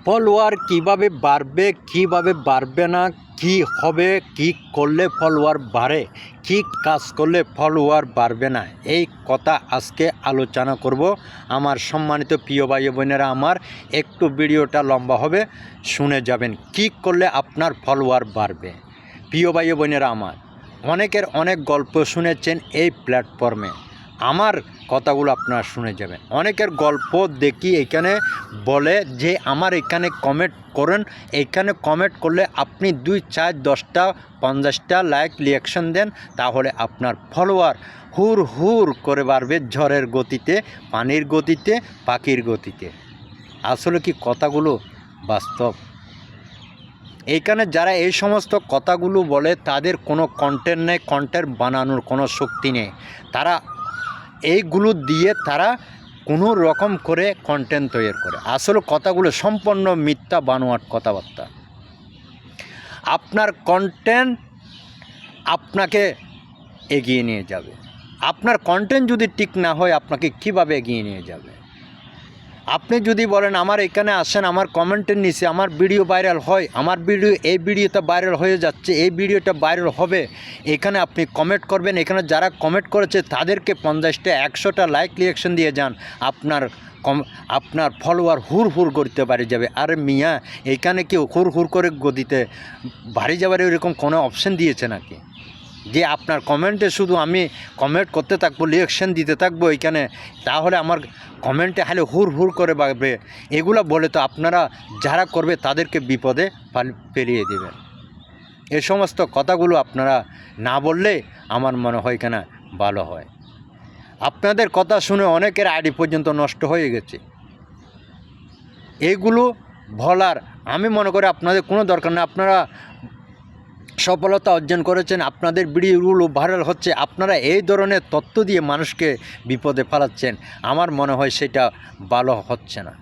Follower কিভাবে বাড়বে না, কি হবে, কি করলে ফলোয়ার বাড়ে, কি কাজ করলে ফলোয়ার বাড়বে না, এই কথা আজকে আলোচনা করব। আমার সম্মানিত প্রিয় ভাই বোনেরা, আমার একটু ভিডিওটা লম্বা হবে, শুনে যাবেন কি করলে আপনার ফলোয়ার বাড়বে। প্রিয় ভাই বোনেরা, আমার অনেকের অনেক গল্প শুনেছেন এই প্ল্যাটফর্মে, আমার কথাগুলো আপনারা শুনে যাবেন। অনেকের গল্প দেখি এখানে বলে যে আমার এখানে কমেন্ট করেন, এখানে কমেন্ট করলে আপনি 2, 4, 10টা 50টা লাইক রিয়াকশন দেন, তাহলে আপনার ফলোয়ার হুর হুর করে বাড়বে, ঝড়ের গতিতে, পানির গতিতে, পাখির গতিতে। আসলে কি কথাগুলো বাস্তব? এইখানে যারা এই সমস্ত কথাগুলো বলে তাদের কোনো কন্টেন্ট নেই, কন্টেন্ট বানানোর কোনো শক্তি নেই। তারা এইগুলো দিয়ে তারা কোনো রকম করে কন্টেন্ট তৈরি করে। আসলে কথাগুলো সম্পূর্ণ মিথ্যা, বানোয়াট কথাবার্তা। আপনার কন্টেন্ট আপনাকে এগিয়ে নিয়ে যাবে। আপনার কন্টেন্ট যদি ঠিক না হয়, আপনাকে কিভাবে এগিয়ে নিয়ে যাবে? আপনি যদি বলেন আমার এখানে আসেন, আমার কমেন্টের নিচে আমার ভিডিও ভাইরাল হয়, আমার ভিডিও এই ভিডিওটা ভাইরাল হয়ে যাচ্ছে, এই ভিডিওটা ভাইরাল হবে, এখানে আপনি কমেন্ট করবেন, এখানে যারা কমেন্ট করেছে তাদেরকে 50টা 100টা লাইক রিয়াকশন দিয়ে যান, আপনার ফলোয়ার হুর হুর করতে পারে যাবে। আরে মিয়া, এখানে কেউ হুর হুর করে গতিতে বাড়ি যাবার এরকম কোনো অপশান দিয়েছে নাকি? যে আপনার কমেন্টে শুধু আমি কমেন্ট করতে থাকবো, রিয়াকশান দিতে থাকবো এখানে, তাহলে আমার কমেন্টে হালে হুর হুর করে বাড়বে, এগুলো বলে তো আপনারা যারা করবে তাদেরকে বিপদে পেরিয়ে দেবেন। এ সমস্ত কথাগুলো আপনারা না বললে আমার মনে হয় কেন ভালো হয়। আপনাদের কথা শুনে অনেকের আইডি পর্যন্ত নষ্ট হয়ে গেছে। এইগুলো বলার আমি মনে করি আপনাদের কোনো দরকার নেই। আপনারা সফলতা অর্জন করেছেন, আপনাদের ভিডিওগুলো ভাইরাল হচ্ছে, আপনারা এই ধরনের তথ্য দিয়ে মানুষকে বিপদে ফেলাচ্ছেন, আমার মনে হয় সেটা ভালো হচ্ছে না।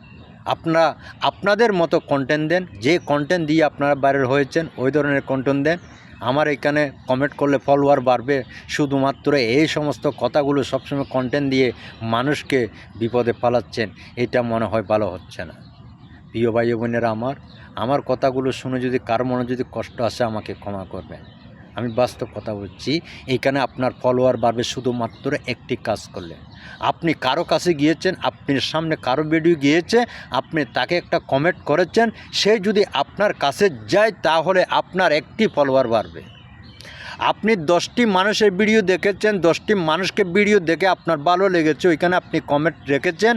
আপনারা আপনাদের মতো কন্টেন্ট দেন, যে কন্টেন্ট দিয়ে আপনারা ভাইরাল হয়েছেন ওই ধরনের কন্টেন্ট দেন। আমার এখানে কমেন্ট করলে ফলোয়ার বাড়বে, শুধুমাত্র এই সমস্ত কথাগুলো সবসময় কন্টেন্ট দিয়ে মানুষকে বিপদে ফেলাচ্ছেন, এটা মনে হয় ভালো হচ্ছে না। প্রিয় ভাই বোনেরা, আমার কথাগুলো শুনে যদি কারো মনে যদি কষ্ট আসে আমাকে ক্ষমা করবেন। আমি বাস্তব কথা বলছি। এইখানে আপনার ফলোয়ার বাড়বে শুধুমাত্র একটি কাজ করলে। আপনি কারো কাছে গিয়েছেন, আপনার সামনে কারো ভিডিও গিয়েছে, আপনি তাকে একটা কমেন্ট করেছেন, সে যদি আপনার কাছে যায় তাহলে আপনার একটি ফলোয়ার বাড়বে। আপনি 10টি মানুষের ভিডিও দেখেছেন, 10টি মানুষকে ভিডিও দেখে আপনার ভালো লেগেছে, ওইখানে আপনি কমেন্ট রেখেছেন,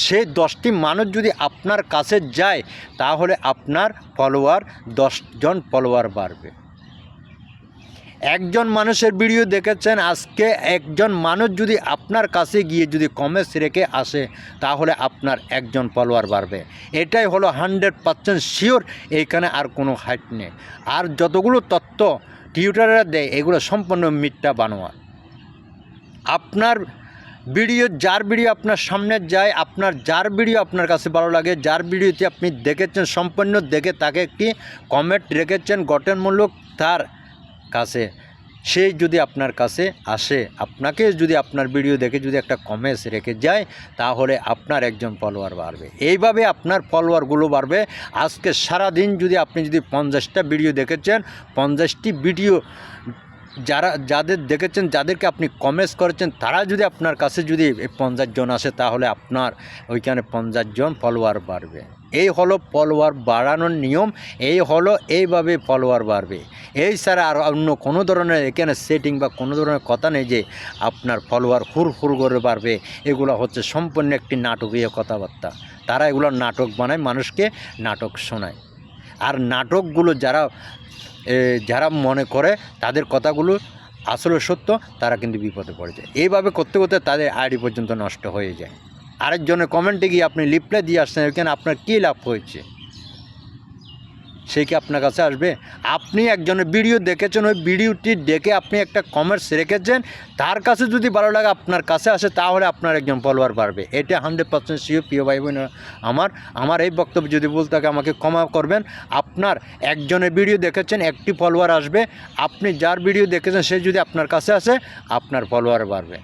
সেই 10টি মানুষ যদি আপনার কাছে যায় তাহলে আপনার ফলোয়ার 10 জন ফলোয়ার বাড়বে। একজন মানুষের ভিডিও দেখেছেন, আজকে একজন মানুষ যদি আপনার কাছে গিয়ে যদি কমেন্টস রেখে আসে তাহলে আপনার একজন ফলোয়ার বাড়বে। এটাই হলো 100% শিওর, এইখানে আর কোনো হাইট নেই। আর যতগুলো তথ্য টিউটাররা দেয় এগুলো সম্পূর্ণ মিথ্যা, বানোয়াট। আপনার ভিডিও, যার ভিডিও আপনার সামনে যায়, যার ভিডিও আপনার কাছে ভালো লাগে, যার ভিডিওতে আপনি দেখেছেন, সম্পূর্ণ দেখে তাকে একটি কমেন্ট রেখেছেন গঠনমূলক, তার কাছে সেই যদি আপনার কাছে আসে, আপনাকে যদি আপনার ভিডিও দেখে যদি একটা কমেন্টস রেখে যায় তাহলে আপনার একজন ফলোয়ার বাড়বে। এইভাবে আপনার ফলোয়ারগুলো বাড়বে। আজকে সারাদিন যদি আপনি 50টা ভিডিও দেখেছেন, 50টি ভিডিও যাদের দেখেছেন, যাদেরকে আপনি কমেন্টস করেছেন, তারা যদি আপনার কাছে যদি 50 জন আসে তাহলে আপনার ওইখানে 50 জন ফলোয়ার বাড়বে। এই হলো ফলোয়ার বাড়ানোর নিয়ম, এই হলো এইভাবে ফলোয়ার বাড়বে। এই ছাড়া আর অন্য কোনো ধরনের এখানে সেটিং বা কোনো ধরনের কথা নেই যে আপনার ফলোয়ার হুর হুর করে বাড়বে। এগুলো হচ্ছে সম্পূর্ণ একটি নাটকীয় কথাবার্তা। তারা এগুলো নাটক বানায়, মানুষকে নাটক শোনায়। আর নাটকগুলো যারা মনে করে তাদের কথাগুলো আসলে সত্য, তারা কিন্তু বিপদে পড়ে যায়। এইভাবে করতে করতে তাদের আইডি পর্যন্ত নষ্ট হয়ে যায়। আরেকজনের কমেন্টে গিয়ে আপনি রিপ্লাই দিয়ে আসছেন, ওইখানে আপনার কী লাভ হয়েছে? সে কি আপনার কাছে আসবে? আপনি একজনের ভিডিও দেখেছেন, ওই ভিডিওটি দেখে আপনি একটা কমেন্টস রেখেছেন, তার কাছে যদি ভালো লাগে আপনার কাছে আসে তাহলে আপনার একজন ফলোয়ার বাড়বে। এটা 100% শিওর। প্রিয় ভাই বোন, আমার এই বক্তব্য যদি বলতে থাকে আমাকে ক্ষমা করবেন। আপনার একজনের ভিডিও দেখেছেন, একটি ফলোয়ার আসবে। আপনি যার ভিডিও দেখেছেন সে যদি আপনার কাছে আসে আপনার ফলোয়ার বাড়বে।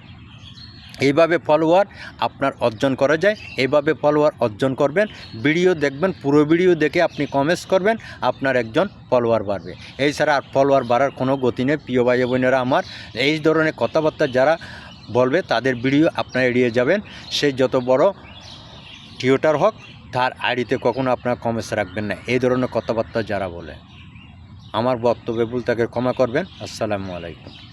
এইভাবে ফলোয়ার আপনার অর্জন করা যায়। এইভাবে ফলোয়ার অর্জন করবেন, ভিডিও দেখবেন, পুরো ভিডিও দেখে আপনি কমেন্টস করবেন, আপনার একজন ফলোয়ার বাড়বে। এছাড়া আর ফলোয়ার বাড়ার কোনো গতি নেই। প্রিয় ভাই বোনেরা আমার, এই ধরনের কথাবার্তা যারা বলবে তাদের ভিডিও আপনারা এড়িয়ে যাবেন। সে যত বড় টিউটার হোক, তার আইডিতে কখনো আপনার কমেন্টস রাখবেন না। এই ধরনের কথাবার্তা যারা বলে, আমার বক্তব্যে ভুল তাকে ক্ষমা করবেন। আসসালামু আলাইকুম।